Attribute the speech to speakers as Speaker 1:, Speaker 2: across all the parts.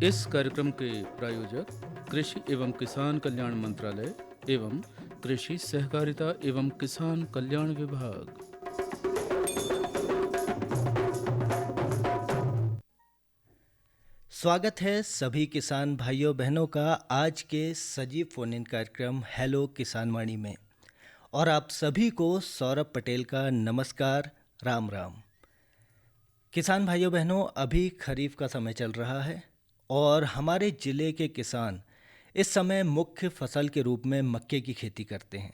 Speaker 1: इस कार्यक्रम के प्रायोजक कृषि एवं किसान कल्याण मंत्रालय एवं कृषि सहकारिता एवं किसान कल्याण विभाग।
Speaker 2: स्वागत है सभी किसान भाइयों बहनों का आज के सजीव फोन इन कार्यक्रम हेलो किसान वाणी में। और आप सभी को सौरभ पटेल का नमस्कार, राम राम। किसान भाइयों बहनों, अभी खरीफ का समय चल रहा है और हमारे ज़िले के किसान इस समय मुख्य फसल के रूप में मक्के की खेती करते हैं।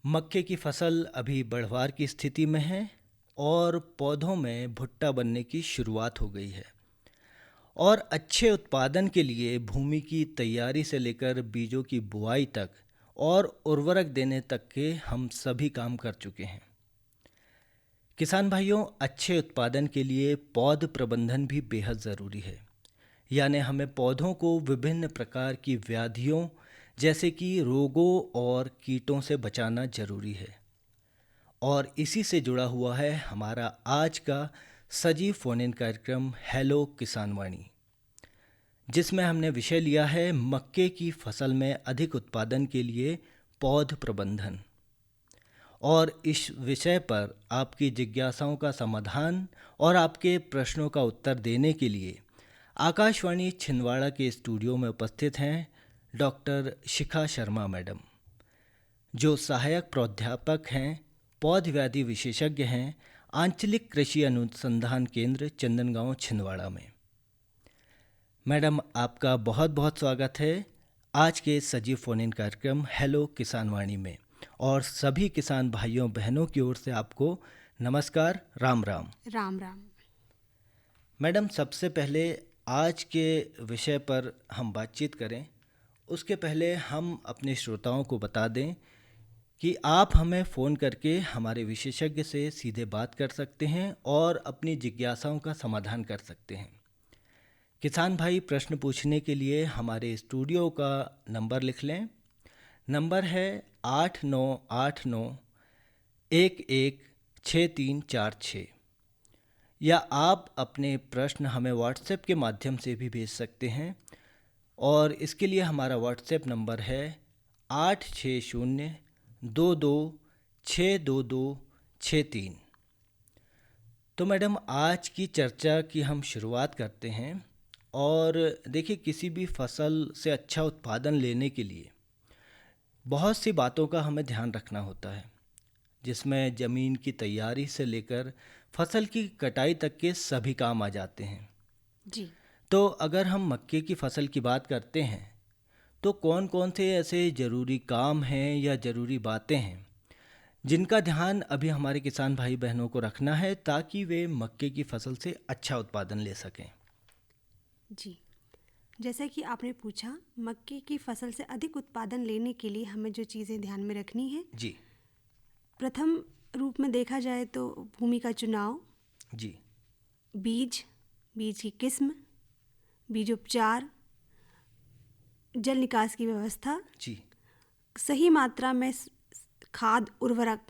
Speaker 2: मक्के की फसल अभी बढ़वार की स्थिति में है और पौधों में भुट्टा बनने की शुरुआत हो गई है। और अच्छे उत्पादन के लिए भूमि की तैयारी से लेकर बीजों की बुआई तक और उर्वरक देने तक के हम सभी काम कर चुके हैं। किसान भाइयों, अच्छे उत्पादन के लिए पौध प्रबंधन भी बेहद ज़रूरी है। यानी हमें पौधों को विभिन्न प्रकार की व्याधियों जैसे कि रोगों और कीटों से बचाना जरूरी है। और इसी से जुड़ा हुआ है हमारा आज का सजीव फोन इन कार्यक्रम हेलो किसान वाणी, जिसमें हमने विषय लिया है मक्के की फसल में अधिक उत्पादन के लिए पौध प्रबंधन। और इस विषय पर आपकी जिज्ञासाओं का समाधान और आपके प्रश्नों का उत्तर देने के लिए आकाशवाणी छिंदवाड़ा के स्टूडियो में उपस्थित हैं डॉक्टर शिखा शर्मा मैडम, जो सहायक प्राध्यापक हैं, पौध व्याधि विशेषज्ञ हैं, आंचलिक कृषि अनुसंधान केंद्र चंदनगांव छिंदवाड़ा में। मैडम, आपका बहुत बहुत स्वागत है आज के सजीव फोन इन कार्यक्रम हेलो किसान वाणी में। और सभी किसान भाइयों बहनों की ओर से आपको नमस्कार, राम राम।
Speaker 3: राम राम।
Speaker 2: मैडम, सबसे पहले आज के विषय पर हम बातचीत करें उसके पहले हम अपने श्रोताओं को बता दें कि आप हमें फ़ोन करके हमारे विशेषज्ञ से सीधे बात कर सकते हैं और अपनी जिज्ञासाओं का समाधान कर सकते हैं। किसान भाई प्रश्न पूछने के लिए हमारे स्टूडियो का नंबर लिख लें। नंबर है 8989116346। या आप अपने प्रश्न हमें व्हाट्सएप के माध्यम से भी भेज सकते हैं और इसके लिए हमारा व्हाट्सएप नंबर है 8602262263। तो मैडम, आज की चर्चा की हम शुरुआत करते हैं। और देखिए, किसी भी फसल से अच्छा उत्पादन लेने के लिए बहुत सी बातों का हमें ध्यान रखना होता है, जिसमें ज़मीन की तैयारी से लेकर फसल की कटाई तक के सभी काम आ जाते हैं।
Speaker 3: जी।
Speaker 2: तो अगर हम मक्के की फसल की बात करते हैं तो कौन कौन से ऐसे ज़रूरी काम हैं या ज़रूरी बातें हैं जिनका ध्यान अभी हमारे किसान भाई बहनों को रखना है ताकि वे मक्के की फसल से अच्छा उत्पादन ले सकें?
Speaker 3: जी, जैसा कि आपने पूछा, मक्के की फसल से अधिक उत्पादन लेने के लिए हमें जो चीज़ें ध्यान में रखनी है,
Speaker 2: जी
Speaker 3: प्रथम रूप में देखा जाए तो भूमि का चुनाव,
Speaker 2: जी
Speaker 3: बीज की किस्म, बीजोपचार, जल निकास की व्यवस्था,
Speaker 2: जी
Speaker 3: सही मात्रा में खाद उर्वरक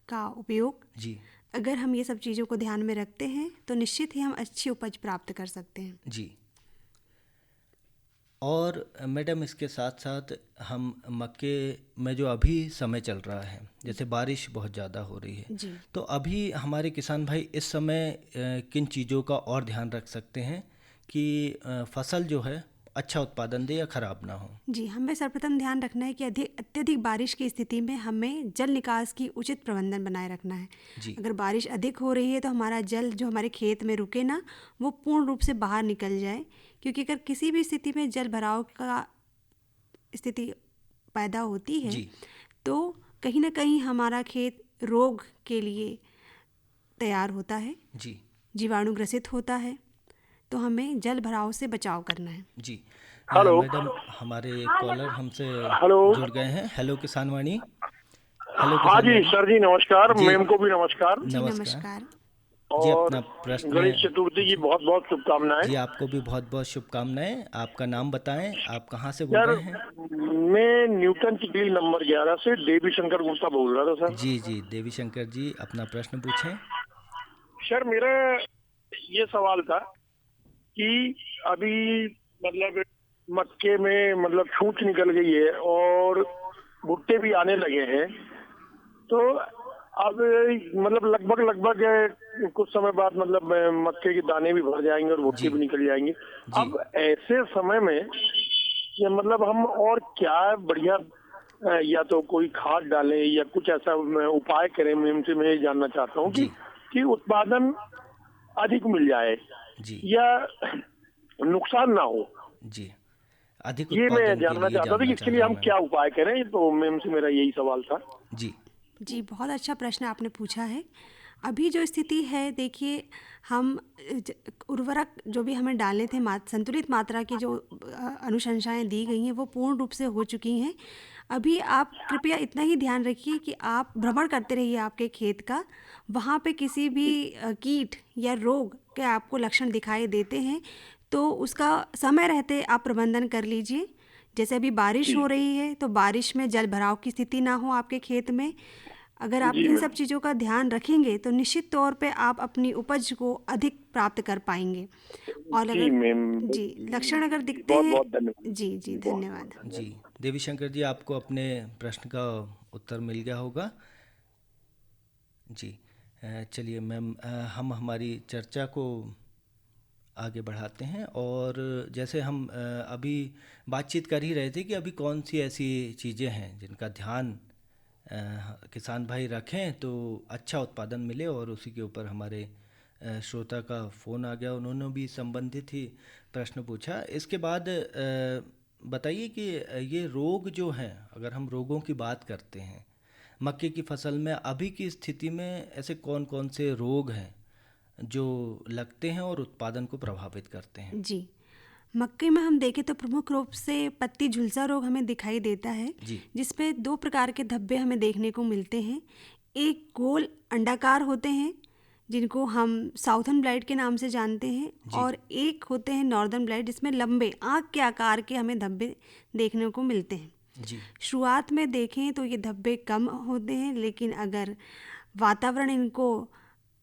Speaker 3: का उपयोग।
Speaker 2: जी
Speaker 3: अगर हम ये सब चीज़ों को ध्यान में रखते हैं तो निश्चित ही हम अच्छी उपज प्राप्त कर सकते हैं।
Speaker 2: जी। और मैडम, इसके साथ साथ हम मक्के में जो अभी समय चल रहा है, जैसे बारिश बहुत ज़्यादा हो रही है,
Speaker 3: जी।
Speaker 2: तो अभी हमारे किसान भाई इस समय किन चीज़ों का और ध्यान रख सकते हैं कि फसल जो है अच्छा उत्पादन दे या ख़राब ना हो?
Speaker 3: जी, हमें सर्वप्रथम ध्यान रखना है कि अत्यधिक बारिश की स्थिति में हमें जल निकास की उचित प्रबंधन बनाए रखना है।
Speaker 2: जी
Speaker 3: अगर बारिश अधिक हो रही है तो हमारा जल जो हमारे खेत में रुके ना, वो पूर्ण रूप से बाहर निकल जाए, क्योंकि अगर किसी भी स्थिति में जल भराव का स्थिति पैदा होती है
Speaker 2: जी
Speaker 3: तो कहीं ना कहीं हमारा खेत रोग के लिए तैयार होता है,
Speaker 2: जी
Speaker 3: जीवाणु ग्रसित होता है। तो हमें जल भराव से बचाव करना है।
Speaker 2: जी।
Speaker 4: हेलो।
Speaker 2: मैडम, हमारे कॉलर हमसे
Speaker 4: हेलो।
Speaker 2: जुड़ गए हैं। हेलो किसान वाणी। हेलो
Speaker 4: हाँ
Speaker 2: किसान
Speaker 4: जी
Speaker 2: वाणी।
Speaker 4: सर जी, नमस्कार।
Speaker 2: जी
Speaker 4: मैम को भी नमस्कार।
Speaker 3: जी
Speaker 2: नमस्कार।
Speaker 3: नमस्कार।
Speaker 2: जी,
Speaker 4: और
Speaker 2: अपना प्रश्न
Speaker 4: गणेश चतुर्थी की
Speaker 2: पूछिए।
Speaker 4: बहुत बहुत शुभकामनाएं।
Speaker 2: जी, आपको भी बहुत बहुत शुभकामनाएं। आपका नाम बताएं, आप कहाँ से बोल
Speaker 4: सर,
Speaker 2: रहे हैं?
Speaker 4: मैं न्यूटन चिकील नंबर 11 से देवी शंकर गुप्ता बोल रहा था सर।
Speaker 2: जी जी, देवी शंकर जी, अपना प्रश्न पूछें।
Speaker 4: सर, मेरा ये सवाल था कि अभी मतलब मक्के में मतलब छूट निकल गई है और भुट्टे भी आने लगे हैं। तो अब मतलब लगभग कुछ समय बाद मतलब मक्के के दाने भी भर जाएंगे और भुट्टे
Speaker 2: जी
Speaker 4: भी निकल जाएंगे।
Speaker 2: जी
Speaker 4: अब ऐसे समय में ये मतलब हम और क्या बढ़िया या तो कोई खाद डालें या कुछ ऐसा उपाय करें। मैं ये जानना चाहता हूँ
Speaker 2: जी
Speaker 4: कि उत्पादन अधिक मिल जाए
Speaker 2: जी
Speaker 4: या नुकसान ना हो।
Speaker 2: जी अधिक
Speaker 4: ये मैं
Speaker 2: उत्पादन के
Speaker 4: जानना
Speaker 2: लिए
Speaker 4: चाहता था कि
Speaker 2: जानना
Speaker 4: इसके
Speaker 2: चाह
Speaker 4: लिए
Speaker 2: रहे हैं
Speaker 4: हम
Speaker 2: मैम।
Speaker 4: क्या उपाय करें। तो मैम से मेरा यही सवाल था।
Speaker 2: जी
Speaker 3: जी, बहुत अच्छा प्रश्न आपने पूछा है। अभी जो स्थिति है देखिए, हम उर्वरक जो भी हमें डालने थे संतुलित मात्रा की जो अनुशंसाएं दी गई हैं वो पूर्ण रूप से हो चुकी हैं। अभी आप कृपया इतना ही ध्यान रखिए कि आप भ्रमण करते रहिए आपके खेत का। वहाँ पे किसी भी कीट या रोग के आपको लक्षण दिखाई देते हैं तो उसका समय रहते आप प्रबंधन कर लीजिए। जैसे अभी बारिश
Speaker 4: जी
Speaker 3: हो रही है तो बारिश में जल भराव की स्थिति ना हो आपके खेत में। अगर आप
Speaker 4: जी
Speaker 3: इन
Speaker 4: मैम।
Speaker 3: सब चीज़ों का ध्यान रखेंगे तो निश्चित तौर पे आप अपनी उपज को अधिक प्राप्त कर पाएंगे। और
Speaker 4: जी
Speaker 3: अगर
Speaker 4: मैम,
Speaker 3: जी लक्षण अगर दिखते
Speaker 4: बहुत
Speaker 3: हैं।
Speaker 4: बहुत धन्यवाद।
Speaker 3: जी जी
Speaker 4: बहुत
Speaker 3: धन्यवाद।
Speaker 4: बहुत
Speaker 2: जी
Speaker 4: धन्यवाद।
Speaker 2: देवीशंकर जी, आपको अपने प्रश्न का उत्तर मिल गया होगा। जी चलिए मैम, हम हमारी चर्चा को आगे बढ़ाते हैं। और जैसे हम अभी बातचीत कर ही रहे थे कि अभी कौन सी ऐसी चीज़ें हैं जिनका ध्यान किसान भाई रखें तो अच्छा उत्पादन मिले। और उसी के ऊपर हमारे श्रोता का फ़ोन आ गया, उन्होंने भी संबंधित ही प्रश्न पूछा। इसके बाद बताइए कि ये रोग जो हैं, अगर हम रोगों की बात करते हैं मक्के की फसल में, अभी की स्थिति में ऐसे कौन कौन से रोग हैं जो लगते हैं और उत्पादन को प्रभावित करते हैं?
Speaker 3: जी, मक्के में हम देखें तो प्रमुख रूप से पत्ती झुलसा रोग हमें दिखाई देता है,
Speaker 2: जी
Speaker 3: जिसमें दो प्रकार के धब्बे हमें देखने को मिलते हैं। एक गोल अंडाकार होते हैं जिनको हम साउथर्न ब्लाइट के नाम से जानते हैं,
Speaker 2: जी
Speaker 3: और एक होते हैं नॉर्दर्न ब्लाइट जिसमें लंबे आँख के आकार के हमें धब्बे देखने को मिलते हैं।
Speaker 2: जी
Speaker 3: शुरुआत में देखें तो ये धब्बे कम होते हैं, लेकिन अगर वातावरण इनको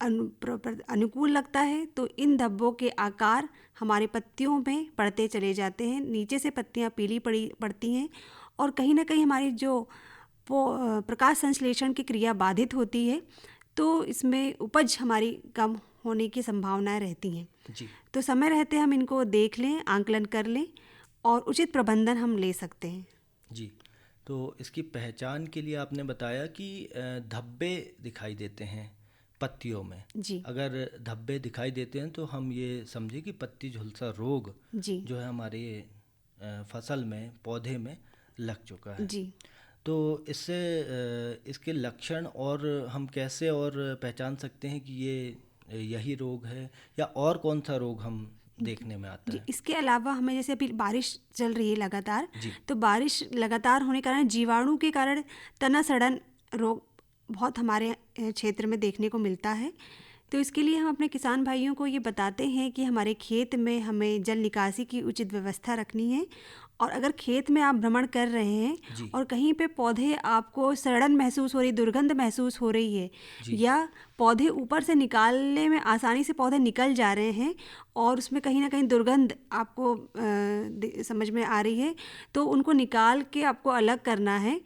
Speaker 3: अनुकूल लगता है तो इन धब्बों के आकार हमारे पत्तियों में बढ़ते चले जाते हैं। नीचे से पत्तियां पीली पड़ती हैं और कहीं ना कहीं हमारी जो प्रकाश संश्लेषण की क्रिया बाधित होती है तो इसमें उपज हमारी कम होने की संभावनाएं रहती हैं।
Speaker 2: जी
Speaker 3: तो समय रहते हम इनको देख लें, आंकलन कर लें और उचित प्रबंधन हम ले सकते हैं।
Speaker 2: जी तो इसकी पहचान के लिए आपने बताया कि धब्बे दिखाई देते हैं पत्तियों में।
Speaker 3: जी
Speaker 2: अगर धब्बे दिखाई देते हैं तो हम ये समझे कि पत्ती झुलसा रोग
Speaker 3: जी
Speaker 2: जो है हमारे फसल में, पौधे में लग चुका है।
Speaker 3: जी
Speaker 2: तो इससे इसके लक्षण और हम कैसे और पहचान सकते हैं कि ये यही रोग है, या और कौन सा रोग हम देखने में आता
Speaker 3: जी
Speaker 2: है?
Speaker 3: इसके अलावा हमें जैसे अभी बारिश चल रही है लगातार,
Speaker 2: जी
Speaker 3: तो बारिश लगातार होने के कारण जीवाणु के कारण तना सड़न रोग बहुत हमारे क्षेत्र में देखने को मिलता है। तो इसके लिए हम अपने किसान भाइयों को ये बताते हैं कि हमारे खेत में हमें जल निकासी की उचित व्यवस्था रखनी है। और अगर खेत में आप भ्रमण कर रहे हैं
Speaker 2: जी
Speaker 3: और कहीं पे पौधे आपको सड़न महसूस हो रही, दुर्गंध महसूस हो रही है,
Speaker 2: जी
Speaker 3: या पौधे ऊपर से निकालने में आसानी से पौधे निकल जा रहे हैं और उसमें कहीं ना कहीं दुर्गंध आपको समझ में आ रही है, तो उनको निकाल के आपको अलग करना है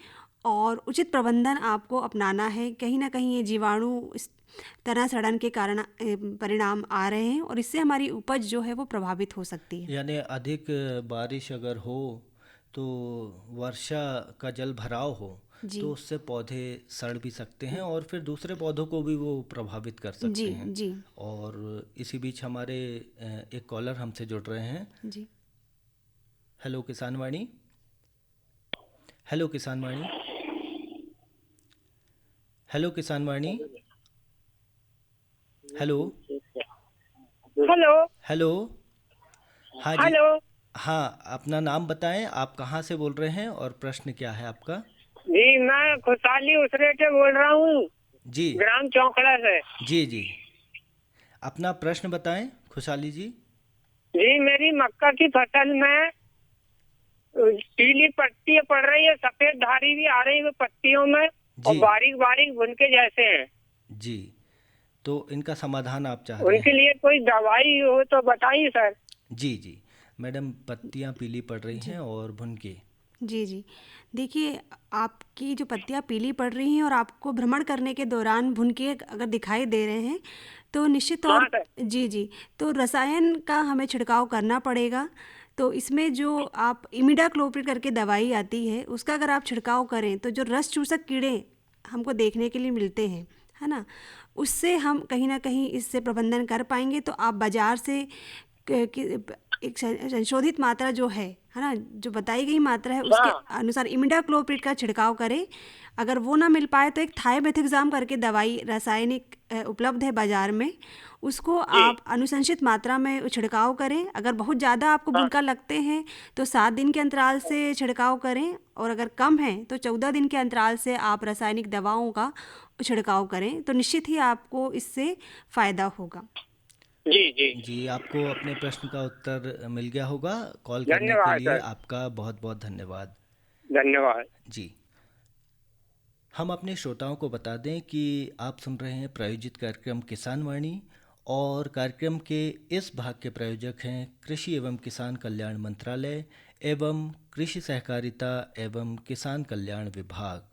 Speaker 3: और उचित प्रबंधन आपको अपनाना है। कहीं ना कहीं ये जीवाणु इस तना सड़न के कारण परिणाम आ रहे हैं और इससे हमारी उपज जो है वो प्रभावित हो सकती है।
Speaker 2: यानी अधिक बारिश अगर हो तो वर्षा का जल भराव हो
Speaker 3: जी
Speaker 2: तो उससे पौधे सड़ भी सकते हैं और फिर दूसरे पौधों को भी वो प्रभावित कर सकते
Speaker 3: जी
Speaker 2: हैं।
Speaker 3: जी
Speaker 2: और इसी बीच हमारे एक कॉलर हमसे जुड़ रहे हैं।
Speaker 3: जी
Speaker 2: hello Kisanvani. Hello Kisanvani. Hello Kisanvani. Hello
Speaker 5: hello
Speaker 2: hello. हाँ जी,
Speaker 5: हेलो
Speaker 2: हाँ अपना नाम बताएं, आप कहाँ से बोल रहे हैं और प्रश्न क्या है आपका?
Speaker 5: जी, मैं खुशहाली उसरे से बोल रहा हूँ,
Speaker 2: जी
Speaker 5: ग्राम चौकड़ा से।
Speaker 2: जी जी अपना प्रश्न बताएं खुशहाली जी।
Speaker 5: जी, मेरी मक्का की फसल में पीली पत्तियां पड़ रही है, सफेद धारी भी आ रही है पत्तियों में और
Speaker 2: जी
Speaker 5: बारीक बारीक भुनके जैसे हैं।
Speaker 2: जी तो इनका समाधान आप चाह रहे
Speaker 5: उनके
Speaker 2: हैं?
Speaker 5: लिए कोई दवाई हो तो बताइए सर।
Speaker 2: जी जी मैडम, पत्तियां पीली पड़ रही हैं और भुनके।
Speaker 3: जी, जी। देखिए, आपकी जो पत्तियाँ पीली पड़ रही हैं और आपको भ्रमण करने के दौरान भुनके अगर दिखाई दे रहे हैं, तो निश्चित तौर
Speaker 5: हाँ सर।
Speaker 3: जी, जी। तो रसायन का हमें छिड़काव करना पड़ेगा। तो इसमें जो आप इमिडाक्लोप्रिड करके दवाई आती है, उसका अगर आप छिड़काव करें, तो जो रस चूसक कीड़े हमको देखने के लिए मिलते हैं, है ना? उससे हम कहीं न कहीं इससे प्रबंधन कर पाएँगे। तो आप बाज़ार से एक संशोधित मात्रा जो है ना, जो बताई गई मात्रा है उसके अनुसार इमिडाक्लोप्रिड का छिड़काव करें। अगर वो ना मिल पाए तो एक थायोमेथिक्साम करके दवाई रासायनिक उपलब्ध है बाजार में, उसको आप अनुशंसित मात्रा में छिड़काव करें। अगर बहुत ज़्यादा आपको भुनका लगते हैं तो 7 दिन के अंतराल से छिड़काव करें, और अगर कम है तो 14 दिन के अंतराल से आप रासायनिक दवाओं का छिड़काव करें। तो निश्चित ही आपको इससे फ़ायदा होगा।
Speaker 5: जी जी।
Speaker 2: जी, आपको अपने प्रश्न का उत्तर मिल गया होगा। कॉल करने के
Speaker 5: धन्यवाद
Speaker 2: लिए
Speaker 5: सर।
Speaker 2: आपका बहुत बहुत धन्यवाद।
Speaker 5: धन्यवाद।
Speaker 2: जी, हम अपने श्रोताओं को बता दें कि आप सुन रहे हैं प्रायोजित कार्यक्रम किसान वाणी, और कार्यक्रम के इस भाग के प्रायोजक हैं कृषि एवं किसान कल्याण मंत्रालय एवं कृषि सहकारिता एवं किसान कल्याण विभाग।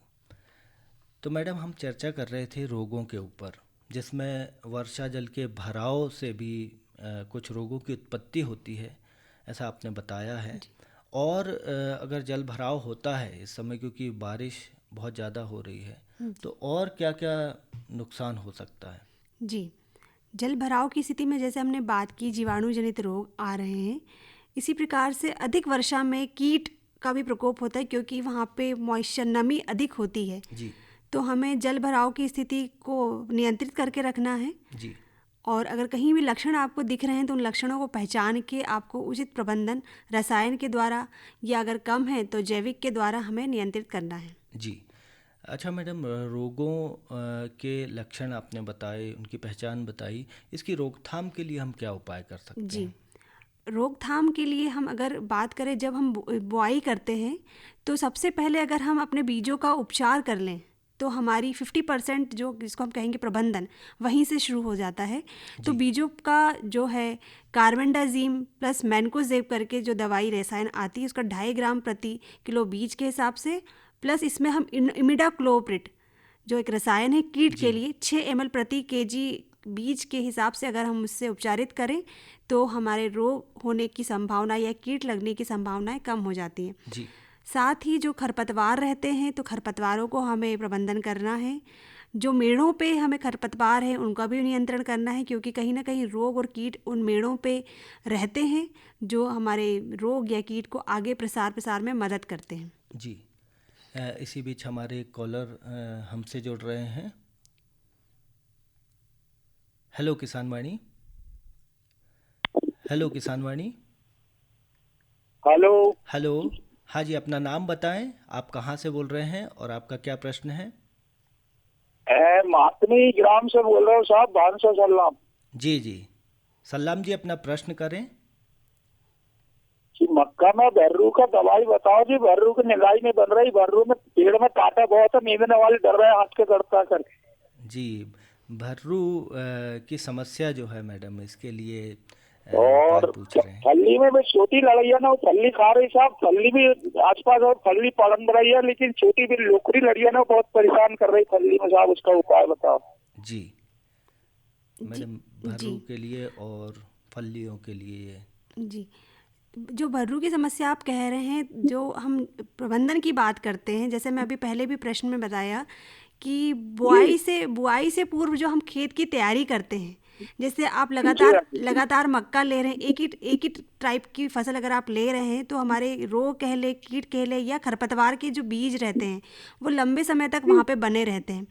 Speaker 2: तो मैडम, हम चर्चा कर रहे थे रोगों के ऊपर, जिसमें वर्षा जल के भराव से भी कुछ रोगों की उत्पत्ति होती है, ऐसा आपने बताया है। और अगर जल भराव होता है इस समय, क्योंकि बारिश बहुत ज़्यादा हो रही है, तो और क्या क्या नुकसान हो सकता है?
Speaker 3: जी, जल भराव की स्थिति में जैसे हमने बात की, जीवाणु जनित रोग आ रहे हैं। इसी प्रकार से अधिक वर्षा में कीट का भी प्रकोप होता है, क्योंकि वहाँ पे मॉइस्चर, नमी अधिक होती है।
Speaker 2: जी
Speaker 3: तो हमें जल भराव की स्थिति को नियंत्रित करके रखना है।
Speaker 2: जी
Speaker 3: और अगर कहीं भी लक्षण आपको दिख रहे हैं तो उन लक्षणों को पहचान के आपको उचित प्रबंधन रसायन के द्वारा, या अगर कम है तो जैविक के द्वारा हमें नियंत्रित करना है।
Speaker 2: जी। अच्छा मैडम, रोगों के लक्षण आपने बताए, उनकी पहचान बताई, इसकी रोकथाम के लिए हम क्या उपाय कर सकते
Speaker 3: जी,
Speaker 2: हैं?
Speaker 3: रोकथाम के लिए हम अगर बात करें, जब हम बुआई करते हैं तो सबसे पहले अगर हम अपने बीजों का उपचार कर लें तो हमारी 50% जो जिसको हम कहेंगे प्रबंधन, वहीं से शुरू हो जाता है। तो बीजों का जो है कार्बेंडाजिम प्लस मैनकोजेब करके जो दवाई रसायन आती है, उसका 2.5 ग्राम प्रति किलो बीज के हिसाब से, प्लस इसमें हम इमिडाक्लोप्रिड जो एक रसायन है कीट के लिए 6 ml प्रति केजी बीज के हिसाब से अगर हम उससे उपचारित करें तो हमारे रोग होने की संभावना या कीट लगने की संभावनाएं कम हो जाती हैं।
Speaker 2: जी
Speaker 3: साथ ही जो खरपतवार रहते हैं तो खरपतवारों को हमें प्रबंधन करना है। जो मेड़ों पे हमें खरपतवार है उनका भी नियंत्रण करना है, क्योंकि कहीं ना कहीं रोग और कीट उन मेड़ों पे रहते हैं जो हमारे रोग या कीट को आगे प्रसार में मदद करते हैं।
Speaker 2: जी। इसी बीच हमारे कॉलर हमसे जुड़ रहे हैं। हेलो किसान वाणी। हेलो किसान वाणी।
Speaker 4: हेलो।
Speaker 2: हेलो। हाँ जी, अपना नाम बताएं, आप कहाँ से बोल रहे हैं और आपका क्या प्रश्न है?
Speaker 4: मातमी ग्राम से बोल रहा हूँ साहब, भानसा सलाम।
Speaker 2: जी जी, सलाम जी, अपना प्रश्न करें।
Speaker 4: कि मक्का में भर्रू का दवाई बताओ जी, भर्रू की निगाही नहीं बन रही, भर्रू में पेड़ में कांटा बहुत है, नींदने वाले डर रहे हैं हाथ के गड़ता कर।
Speaker 2: जी, भर्रू की समस्या जो है मैडम, इसके लिए
Speaker 4: और
Speaker 2: उपाय पूछ रहे हैं।
Speaker 4: फल्ली में भी छोटी लड़िया ना, वो फल्ली खा रही साहब, फल्ली भी आसपास और फल्ली पड़न रही है, लेकिन छोटी भी लोकरी लड़िया ना बहुत परेशान कर रही फल्ली में साहब, उसका उपाय बताओ।
Speaker 2: जी मैडम, भर्रू के लिए और फलियों के लिए।
Speaker 3: जी, जो भर्रू की समस्या आप कह रहे हैं, जो हम प्रबंधन की बात करते हैं, जैसे मैं अभी पहले भी प्रश्न में बताया कि बुआई से पूर्व जो हम खेत की तैयारी करते हैं, जैसे आप लगातार मक्का ले रहे हैं, एक ही टाइप की फसल अगर आप ले रहे हैं, तो हमारे रोग कह ले, कीट कह ले, या खरपतवार के जो बीज रहते हैं वो लंबे समय तक वहाँ पे बने रहते हैं।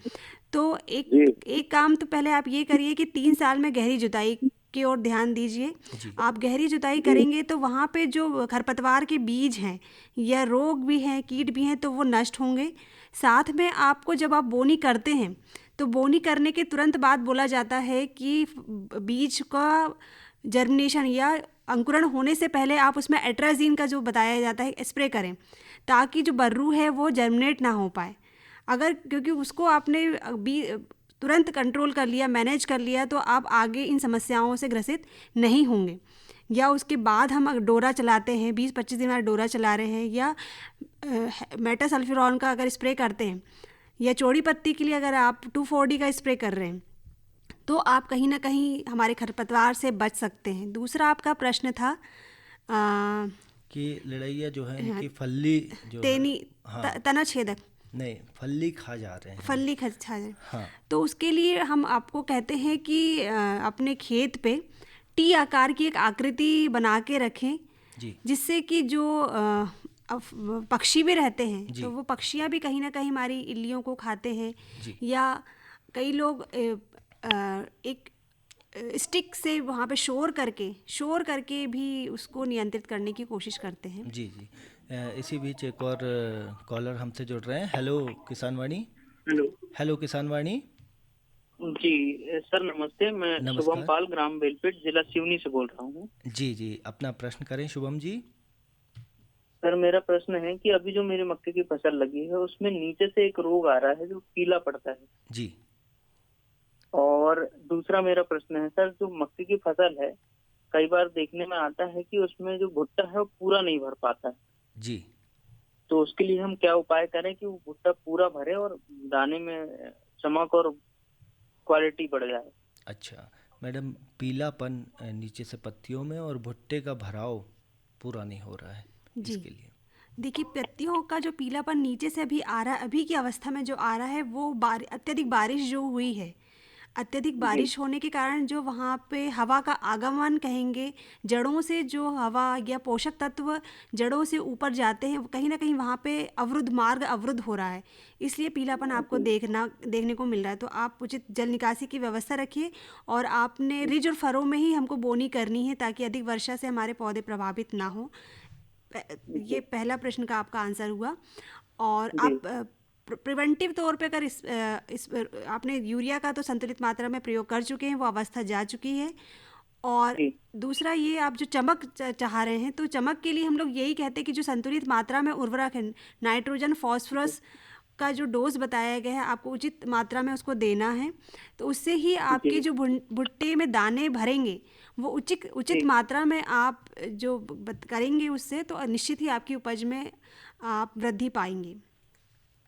Speaker 3: तो एक काम तो पहले आप ये करिए कि 3 साल में गहरी जुताई की ओर ध्यान दीजिए। आप गहरी जुताई करेंगे तो वहाँ पे जो खरपतवार के बीज हैं या रोग भी हैं, कीट भी हैं, तो वो नष्ट होंगे। साथ में आपको जब आप बोनी करते हैं तो बोनी करने के तुरंत बाद बोला जाता है कि बीज का जर्मिनेशन या अंकुरण होने से पहले आप उसमें एट्राजीन का जो बताया जाता है स्प्रे करें, ताकि जो बर्रू है वो जर्मिनेट ना हो पाए। अगर क्योंकि उसको आपने तुरंत कंट्रोल कर लिया, मैनेज कर लिया, तो आप आगे इन समस्याओं से ग्रसित नहीं होंगे। या उसके बाद हम अगर डोरा चलाते हैं, 20-25 दिन बाद डोरा चला रहे हैं, या मेटासल्फ्यूरॉन का अगर स्प्रे करते हैं, या चौड़ी पत्ती के लिए अगर आप 2,4-D का स्प्रे कर रहे हैं, तो आप कहीं ना कहीं हमारे खरपतवार से बच सकते हैं। दूसरा आपका प्रश्न था
Speaker 2: कि लड़ैया जो है इनकी फल्ली जो
Speaker 3: तेनी
Speaker 2: हाँ।
Speaker 3: तना छेदक,
Speaker 2: नहीं, फल्ली खा जा रहे हैं।
Speaker 3: फल्ली खा जाए,
Speaker 2: हाँ।
Speaker 3: तो उसके लिए हम आपको कहते हैं कि अपने खेत पे टी आकार की एक आकृति बना के रखें,
Speaker 2: जी
Speaker 3: जिससे कि जो पक्षी भी रहते हैं,
Speaker 2: जी।
Speaker 3: तो वो पक्षियाँ भी कहीं ना कहीं हमारी इल्लियों को खाते हैं,
Speaker 2: जी।
Speaker 3: या कई लोग एक स्टिक से वहाँ पे शोर करके भी उसको नियंत्रित करने की कोशिश करते हैं।
Speaker 2: जी जी। इसी बीच एक और कॉलर हमसे जुड़ रहे हैं। हेलो किसानवाणी। हेलो किसानवाणी।
Speaker 6: जी सर नमस्ते, मैं
Speaker 2: नमस्कार।
Speaker 6: शुभम पाल, ग्राम बेलपेट, जिला सिवनी से बोल रहा हूँ।
Speaker 2: जी जी, अपना प्रश्न करें शुभम जी।
Speaker 6: सर मेरा प्रश्न है कि अभी जो मेरी मक्के की फसल लगी है उसमें नीचे से एक रोग आ रहा है जो पीला पड़ता है।
Speaker 2: जी
Speaker 6: और दूसरा मेरा प्रश्न है सर, जो मक्के की फसल है कई बार देखने में आता है कि उसमें जो भुट्टा है वो पूरा नहीं भर पाता है,
Speaker 2: जी।
Speaker 6: तो उसके लिए हम क्या उपाय करें कि वो भुट्टा पूरा भरे और दाने में चमक और क्वालिटी बढ़ जाए।
Speaker 2: अच्छा मैडम, पीलापन नीचे से पत्तियों में और भुट्टे का भराव पूरा नहीं हो रहा है,
Speaker 3: जी।
Speaker 2: इसके लिए
Speaker 3: देखिए, पत्तियों का जो पीलापन नीचे से अभी आ रहा है, अभी की अवस्था में जो आ रहा है, वो अत्यधिक बारिश जो हुई है, अत्यधिक बारिश होने के कारण जो वहाँ पे हवा का आगमन कहेंगे, जड़ों से जो हवा या पोषक तत्व जड़ों से ऊपर जाते हैं, कहीं ना कहीं वहाँ पे मार्ग अवरुद्ध हो रहा है, इसलिए पीलापन आपको देखने को मिल रहा है। तो आप उचित जल निकासी की व्यवस्था रखिए, और आपने रिज और फरों में ही हमको बोनी करनी है, ताकि अधिक वर्षा से हमारे पौधे प्रभावित ना हो। ये पहला प्रश्न का आपका आंसर हुआ। और आप प्रिवेंटिव तौर पे अगर इस आपने यूरिया का तो संतुलित मात्रा में प्रयोग कर चुके हैं, वो अवस्था जा चुकी है। और दूसरा ये, आप जो चमक चाह रहे हैं, तो चमक के लिए हम लोग यही कहते हैं कि जो संतुलित मात्रा में उर्वरक है, नाइट्रोजन फॉस्फोरस का जो डोज बताया गया है, आपको उचित मात्रा में उसको देना है, तो उससे ही आपके जो भुट्टे में दाने भरेंगे वो उचित मात्रा में आप जो करेंगे उससे, तो निश्चित ही आपकी उपज में आप वृद्धि पाएंगे।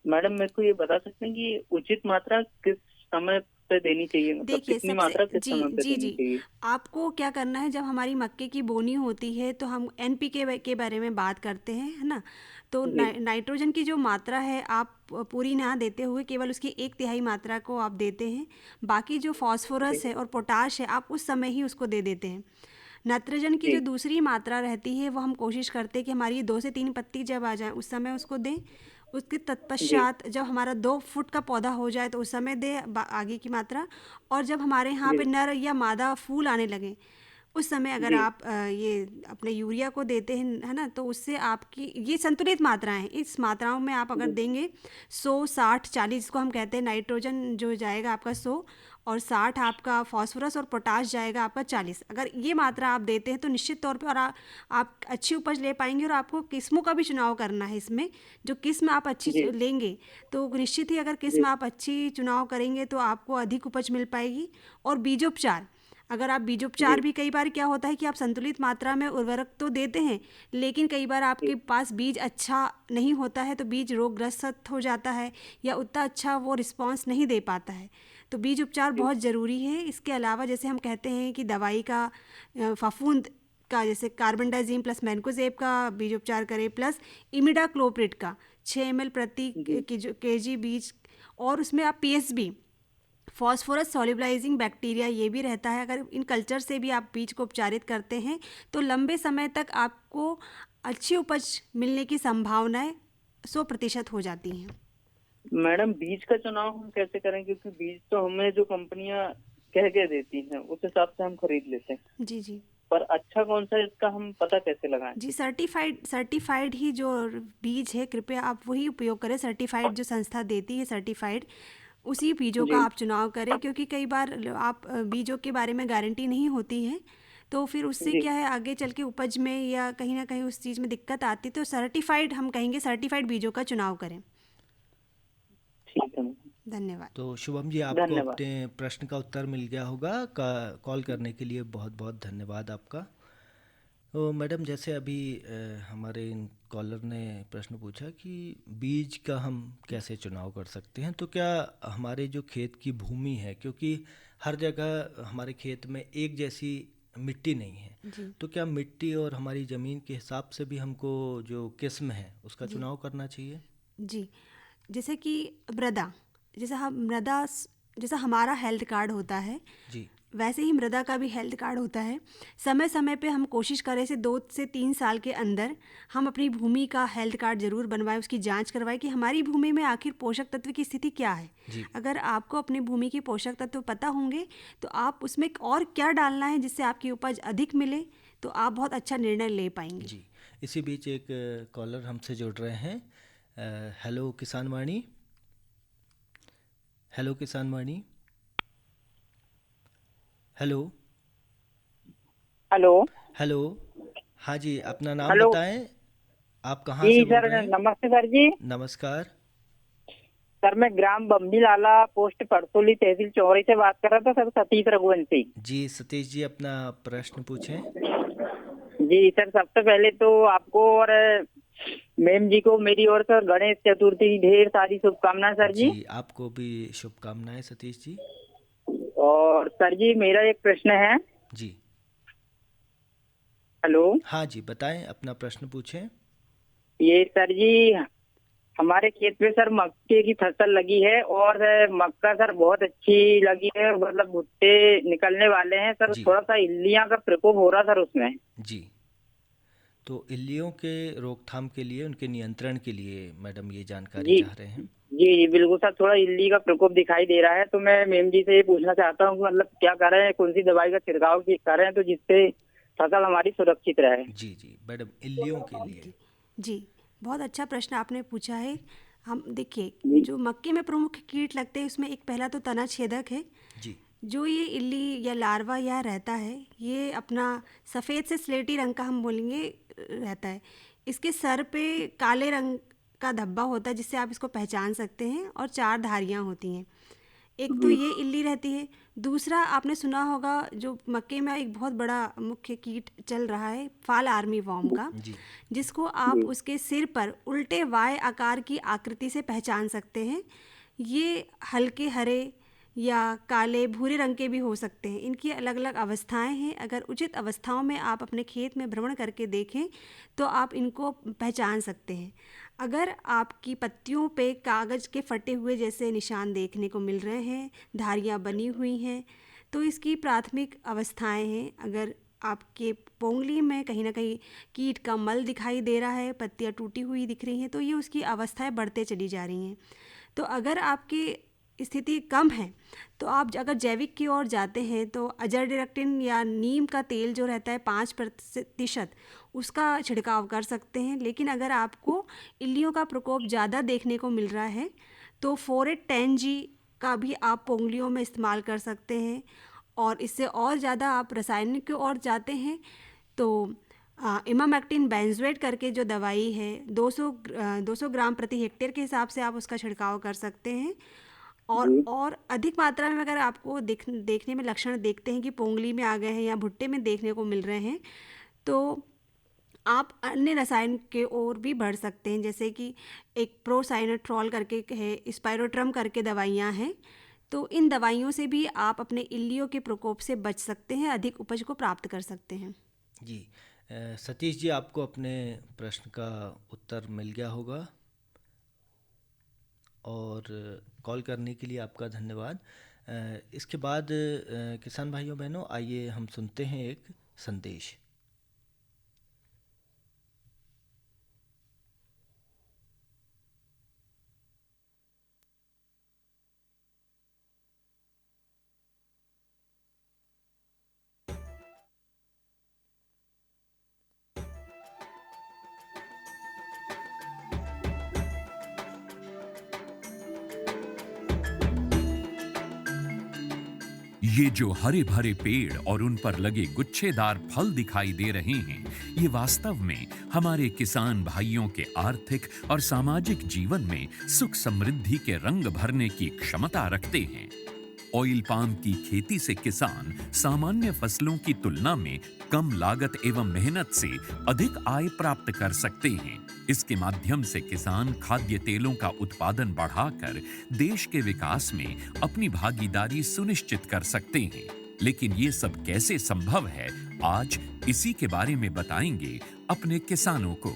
Speaker 6: मैडम मेरे को ये बता सकते हैं कि उचित मात्रा किस समय पे देनी चाहिए, मतलब
Speaker 3: देखिए,
Speaker 6: कितनी मात्रा किस समय पे
Speaker 3: जी
Speaker 6: देनी चाहिए?
Speaker 3: आपको क्या करना है, जब हमारी मक्के की बोनी होती है तो हम NPK के बारे में बात करते हैं, है ना। तो नाइट्रोजन की जो मात्रा है आप पूरी ना देते हुए केवल उसकी 1/3 मात्रा को आप देते हैं। बाकी जो फॉस्फोरस है और पोटाश है, आप उस समय ही उसको दे देते हैं। नाइट्रोजन की जो दूसरी मात्रा रहती है, वो हम कोशिश करते हैं कि हमारी 2 से 3 पत्ती जब आ जाए उस समय उसको दें। उसके तत्पश्चात जब हमारा 2 फुट का पौधा हो जाए तो उस समय दे आगे की मात्रा। और जब हमारे यहाँ पे नर या मादा फूल आने लगे, उस समय अगर आप ये अपने यूरिया को देते हैं, है ना, तो उससे आपकी ये संतुलित मात्राएं हैं। इस मात्राओं में आप अगर देंगे 100, 60, 40 जिसको हम कहते हैं, नाइट्रोजन जो जाएगा आपका 100 और 60 आपका फॉस्फोरस और पोटाश जाएगा आपका 40। अगर ये मात्रा आप देते हैं तो निश्चित तौर पे और आप अच्छी उपज ले पाएंगे। और आपको किस्मों का भी चुनाव करना है इसमें, जो किस्म आप अच्छी लेंगे तो निश्चित ही अगर किस्म आप अच्छी चुनाव करेंगे तो आपको अधिक उपज मिल पाएगी। और बीजोपचार, अगर आप बीजोपचार भी, कई बार क्या होता है कि आप संतुलित मात्रा में उर्वरक तो देते हैं, लेकिन कई बार आपके पास बीज अच्छा नहीं होता है, तो बीज रोगग्रस्त हो जाता है या उतना अच्छा वो रिस्पांस नहीं दे पाता है। तो बीज उपचार बहुत ज़रूरी है। इसके अलावा जैसे हम कहते हैं कि दवाई का फफूंद का, जैसे कार्बनडाजिम प्लस मैनकोजेब का बीज उपचार करें, प्लस इमिडाक्लोप्रिड का 6 ml प्रति kg बीज, और उसमें आप PSB, फॉस्फोरस सॉल्युबलाइजिंग बैक्टीरिया, ये भी रहता है। अगर इन कल्चर से भी आप बीज को उपचारित करते हैं तो लंबे समय तक आपको अच्छी उपज मिलने की संभावनाएं 100% हो जाती हैं।
Speaker 6: मैडम बीज का चुनाव हम कैसे करें, क्योंकि बीज तो हमें जो कंपनियां कह के देती हैं उस हिसाब से हम खरीद लेते हैं।
Speaker 3: जी
Speaker 6: पर अच्छा कौन सा है इसका हम पता कैसे लगाएं?
Speaker 3: जी, सर्टिफाइड ही जो बीज है, कृपया आप वही उपयोग करें। सर्टिफाइड जो संस्था देती है, सर्टिफाइड, उसी बीजों का आप चुनाव करें, क्योंकि कई बार आप बीजों के बारे में गारंटी नहीं होती है, तो फिर उससे क्या है, आगे चल के उपज में या कहीं ना कहीं उस चीज़ में दिक्कत आती। तो सर्टिफाइड, हम कहेंगे सर्टिफाइड बीजों का चुनाव करें।
Speaker 6: ठीक है,
Speaker 3: धन्यवाद।
Speaker 2: तो शुभम जी, आपको अपने प्रश्न का उत्तर मिल गया होगा। कॉल करने के लिए बहुत बहुत धन्यवाद आपका। तो मैडम जैसे अभी हमारे इन कॉलर ने प्रश्न पूछा कि बीज का हम कैसे चुनाव कर सकते हैं, तो क्या हमारे जो खेत की भूमि है, क्योंकि हर जगह हमारे खेत में एक जैसी मिट्टी नहीं है, तो क्या मिट्टी और हमारी ज़मीन के हिसाब से भी हमको जो किस्म है उसका चुनाव करना चाहिए?
Speaker 3: जी, जैसे कि मृदा, जैसा हमारा हेल्थ कार्ड होता है,
Speaker 2: जी
Speaker 3: वैसे ही मृदा का भी हेल्थ कार्ड होता है। समय समय पे हम कोशिश करें से 2 से 3 साल के अंदर हम अपनी भूमि का हेल्थ कार्ड ज़रूर बनवाएं, उसकी जांच करवाएं कि हमारी भूमि में आखिर पोषक तत्व की स्थिति क्या है।
Speaker 2: जी
Speaker 3: अगर आपको अपनी भूमि के पोषक तत्व पता होंगे तो आप उसमें और क्या डालना है जिससे आपकी उपज अधिक मिले, तो आप बहुत अच्छा निर्णय ले पाएंगे।
Speaker 2: जी। इसी बीच एक कॉलर हमसे जुड़ रहे हैं। हेलो किसान वाणी। हेलो किसान वाणी। हेलो।
Speaker 5: हेलो।
Speaker 2: हेलो। हाँ जी, अपना नाम
Speaker 5: हेलो
Speaker 2: बताएं, आप कहाँ
Speaker 5: जी
Speaker 2: से बोल
Speaker 5: सर,
Speaker 2: रहे हैं?
Speaker 5: नमस्ते सर जी।
Speaker 2: नमस्कार।
Speaker 5: सर मैं ग्राम बम्बी लाला, पोस्ट परसोली, तहसील चौरी से बात कर रहा था सर, सतीश रघुवंशी।
Speaker 2: जी सतीश जी, अपना प्रश्न पूछें।
Speaker 5: जी सर, सबसे पहले तो आपको और मैम जी को मेरी ओर से गणेश चतुर्थी की ढेर सारी शुभकामनाएं सर जी।
Speaker 2: जी आपको भी शुभकामनाएं सतीश जी।
Speaker 5: और सर जी मेरा एक प्रश्न है।
Speaker 2: जी
Speaker 5: हेलो।
Speaker 2: हाँ जी, बताएं, अपना प्रश्न पूछें।
Speaker 5: ये सर जी, हमारे खेत में सर मक्के की फसल लगी है और मक्का सर बहुत अच्छी लगी है, मतलब भुट्टे निकलने वाले हैं सर,
Speaker 2: जी
Speaker 5: थोड़ा सा इल्लियां का प्रकोप हो रहा सर उसमें।
Speaker 2: जी। तो इल्लियों के रोकथाम के लिए, उनके नियंत्रण के लिए मैडम ये जानकारी
Speaker 5: जी
Speaker 2: चाह रहे हैं।
Speaker 5: जी जी बिल्कुल सर, थोड़ा इल्ली का प्रकोप दिखाई दे रहा है, तो मैं मेम जी से ये पूछना चाहता हूँ कि मतलब क्या करें, कौन सी दवाई का छिड़काव करें तो जिससे फसल हमारी सुरक्षित रहे।
Speaker 2: जी जी मैडम, इल्लियों के लिए।
Speaker 3: जी, बहुत अच्छा प्रश्न आपने पूछा है। हम देखिए,
Speaker 5: जी
Speaker 3: जो मक्के में प्रमुख कीट लगते हैं उसमें एक पहला तो तना छेदक है।
Speaker 2: जी
Speaker 3: जो ये इल्ली या लार्वा यहाँ रहता है, ये अपना सफ़ेद से स्लेटी रंग का हम बोलेंगे रहता है। इसके सर पे काले रंग का धब्बा होता है जिससे आप इसको पहचान सकते हैं, और 4 धारियाँ होती हैं। एक तो
Speaker 5: जी
Speaker 3: ये इल्ली रहती है। दूसरा आपने सुना होगा, जो मक्के में एक बहुत बड़ा मुख्य कीट चल रहा है, फाल आर्मी वॉर्म का,
Speaker 2: जी
Speaker 3: जिसको आप उसके सिर पर उल्टे वाय आकार की आकृति से पहचान सकते हैं। ये हल्के हरे या काले भूरे रंग के भी हो सकते हैं। इनकी अलग अलग अवस्थाएं हैं। अगर उचित अवस्थाओं में आप अपने खेत में भ्रमण करके देखें तो आप इनको पहचान सकते हैं। अगर आपकी पत्तियों पे कागज़ के फटे हुए जैसे निशान देखने को मिल रहे हैं, धारियाँ बनी हुई हैं, तो इसकी प्राथमिक अवस्थाएं हैं। अगर आपके पोंगली में कहीं ना कहीं कीट का मल दिखाई दे रहा है, पत्तियाँ टूटी हुई दिख रही हैं, तो ये उसकी अवस्थाएं बढ़ते चली जा रही हैं। तो अगर आपकी स्थिति कम है तो आप अगर जैविक की ओर जाते हैं तो अजरडिरेक्टिन या नीम का तेल जो रहता है 5%, उसका छिड़काव कर सकते हैं। लेकिन अगर आपको इल्लियों का प्रकोप ज़्यादा देखने को मिल रहा है तो 4-10G का भी आप पोंगलियों में इस्तेमाल कर सकते हैं। और इससे और ज़्यादा आप रासायनिक की ओर जाते हैं तो इमामेक्टिन बेंजोएट करके जो दवाई है 200 ग्राम प्रति हेक्टेयर के हिसाब से आप उसका छिड़काव कर सकते हैं। और अधिक मात्रा में अगर आपको देखने में लक्षण देखते हैं कि पोंगली में आ गए हैं या भुट्टे में देखने को मिल रहे हैं, तो आप अन्य रसायन के ओर भी बढ़ सकते हैं। जैसे कि एक प्रोसाइनोट्रॉल करके है, स्पाइरोट्रम करके दवाइयाँ हैं, तो इन दवाइयों से भी आप अपने इल्लियों के प्रकोप से बच सकते हैं, अधिक उपज को प्राप्त कर सकते हैं।
Speaker 2: जी सतीश जी, आपको अपने प्रश्न का उत्तर मिल गया होगा और कॉल करने के लिए आपका धन्यवाद। इसके बाद किसान भाइयों बहनों, आइए हम सुनते हैं एक संदेश।
Speaker 7: ये जो हरे भरे पेड़ और उन पर लगे गुच्छेदार फल दिखाई दे रहे हैं, ये वास्तव में हमारे किसान भाइयों के आर्थिक और सामाजिक जीवन में सुख समृद्धि के रंग भरने की क्षमता रखते हैं। ऑयल पाम की खेती से किसान सामान्य फसलों की तुलना में कम लागत एवं मेहनत से अधिक आय प्राप्त कर सकते हैं। इसके माध्यम से किसान खाद्य तेलों का उत्पादन बढ़ाकर देश के विकास में अपनी भागीदारी सुनिश्चित कर सकते हैं। लेकिन ये सब कैसे संभव है, आज इसी के बारे में बताएंगे अपने किसानों को।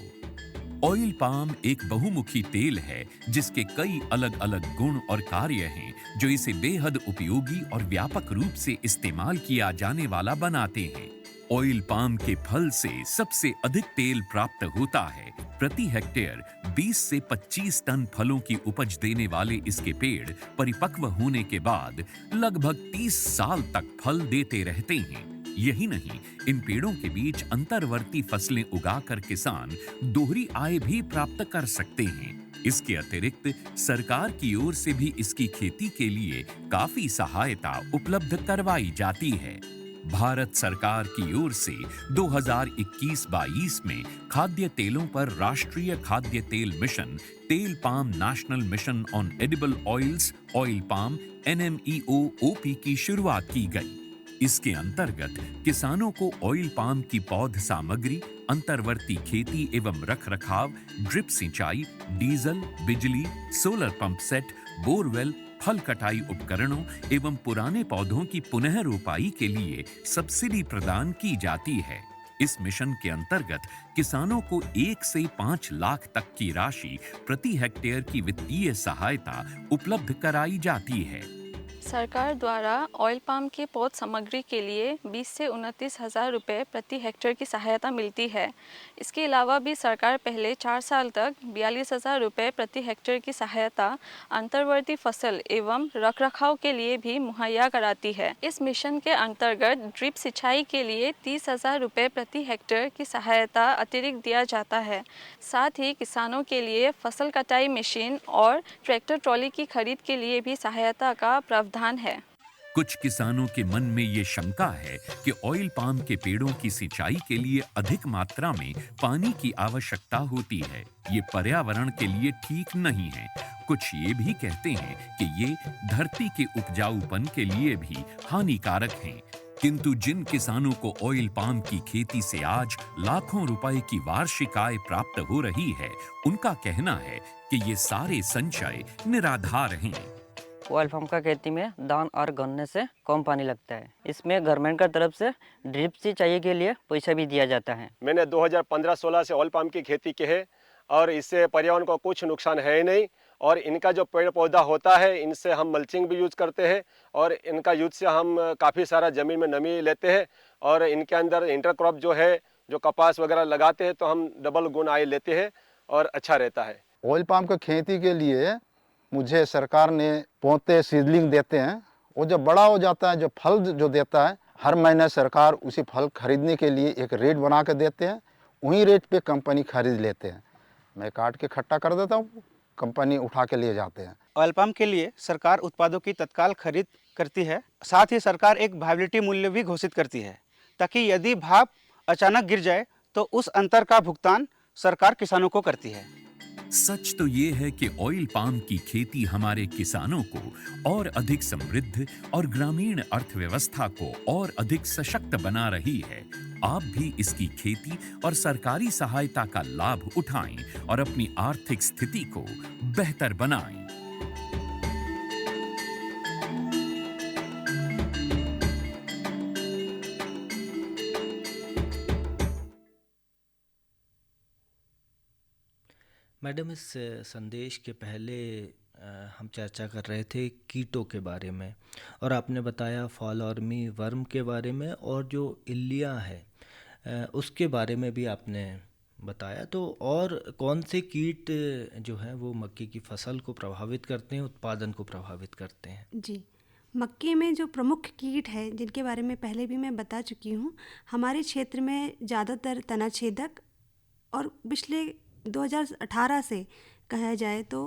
Speaker 7: ऑयल पाम एक बहुमुखी तेल है जिसके कई अलग अलग गुण और कार्य हैं जो इसे बेहद उपयोगी और व्यापक रूप से इस्तेमाल किया जाने वाला बनाते हैं। ऑयल पाम के फल से सबसे अधिक तेल प्राप्त होता है। प्रति हेक्टेयर 20 से 25 टन फलों की उपज देने वाले इसके पेड़ परिपक्व होने के बाद लगभग 30 साल तक फल देते रहते हैं। यही नहीं, इन पेड़ों के बीच अंतर्वर्ती फसलें उगाकर किसान दोहरी आय भी प्राप्त कर सकते हैं। इसके अतिरिक्त सरकार की ओर से भी इसकी खेती के लिए काफी सहायता उपलब्ध करवाई जाती है। भारत सरकार की ओर से 2021-22 में खाद्य तेलों पर राष्ट्रीय खाद्य तेल मिशन, तेल palm national mission on edible oils, oil palm NMEO-OP की शुरुआत की गई। इसके अंतर्गत किसानों को ऑयल पाम की पौध सामग्री, अंतर्वर्ती खेती एवं रखरखाव, ड्रिप सिंचाई, डीजल, बिजली, सोलर पंप सेट, बोरवेल, फल कटाई उपकरणों एवं पुराने पौधों की पुनः रोपाई के लिए सब्सिडी प्रदान की जाती है। इस मिशन के अंतर्गत किसानों को 1 से 5 लाख तक की राशि प्रति हेक्टेयर की वित्तीय सहायता उपलब्ध कराई जाती है।
Speaker 8: सरकार द्वारा ऑयल पाम की पौध सामग्री के लिए 20 से 29 हज़ार रुपये प्रति हेक्टेयर की सहायता मिलती है। इसके अलावा भी सरकार पहले 4 साल तक 42,000 रुपये प्रति हेक्टेयर की सहायता अंतर्वर्ती फसल एवं रखरखाव के लिए भी मुहैया कराती है। इस मिशन के अंतर्गत ड्रिप सिंचाई के लिए 30,000 रुपये प्रति हेक्टेयर की सहायता अतिरिक्त दिया जाता है। साथ ही किसानों के लिए फसल कटाई मशीन और ट्रैक्टर ट्रॉली की खरीद के लिए भी सहायता का प्रावधान है।
Speaker 7: कुछ किसानों के मन में ये शंका है कि ऑयल पाम के पेड़ों की सिंचाई के लिए अधिक मात्रा में पानी की आवश्यकता होती है। ये पर्यावरण के लिए ठीक नहीं है। कुछ ये भी कहते हैं कि ये धरती के उपजाऊपन के लिए भी हानिकारक हैं। किंतु जिन किसानों को ऑयल पाम की खेती से आज लाखों रुपए की वार्षिक आय प्राप्त हो रही है, उनका कहना है कि ये सारे संचय निराधार हैं।
Speaker 9: ऑयल पाम का खेती में धान और गन्ने से कम पानी लगता है। इसमें गवर्नमेंट का तरफ से ड्रिप सिंचाई के लिए पैसा भी दिया जाता है।
Speaker 10: मैंने 2015-16 से ऑयल पाम की खेती की है और इससे पर्यावरण को कुछ नुकसान है ही नहीं। और इनका जो पेड़ पौधा होता है, इनसे हम मल्चिंग भी यूज करते हैं और इनका यूज से हम काफ़ी सारा ज़मीन में नमी लेते हैं। और इनके अंदर इंटरक्रॉप जो है, जो कपास वगैरह लगाते हैं, तो हम डबल गुण आय लेते हैं और अच्छा रहता है।
Speaker 11: ऑयल पाम की खेती के लिए मुझे सरकार ने पौधे सीडलिंग देते हैं। वो जब बड़ा हो जाता है, जो फल जो देता है, हर महीने सरकार उसी फल खरीदने के लिए एक रेट बना के देते हैं। वही रेट पे कंपनी खरीद लेते हैं। मैं काट के इकट्ठा कर देता हूँ, कंपनी उठा के लिए जाते हैं।
Speaker 12: ऑयल पाम के लिए सरकार उत्पादों की तत्काल खरीद करती है। साथ ही सरकार एक वायबिलिटी मूल्य भी घोषित करती है, ताकि यदि भाव अचानक गिर जाए तो उस अंतर का भुगतान सरकार किसानों को करती है।
Speaker 7: सच तो ये है कि ऑयल पाम की खेती हमारे किसानों को और अधिक समृद्ध और ग्रामीण अर्थव्यवस्था को और अधिक सशक्त बना रही है। आप भी इसकी खेती और सरकारी सहायता का लाभ उठाएं और अपनी आर्थिक स्थिति को बेहतर बनाएं।
Speaker 2: मैडम, इस संदेश के पहले हम चर्चा कर रहे थे कीटों के बारे में, और आपने बताया फॉल आर्मी वर्म के बारे में, और जो इल्लियाँ है उसके बारे में भी आपने बताया। तो और कौन से कीट जो हैं वो मक्के की फसल को प्रभावित करते हैं, उत्पादन को प्रभावित करते हैं?
Speaker 3: जी, मक्के में जो प्रमुख कीट है जिनके बारे में पहले भी मैं बता चुकी हूँ, हमारे क्षेत्र में ज़्यादातर तनाछेदक और पिछले 2018 से कहा जाए तो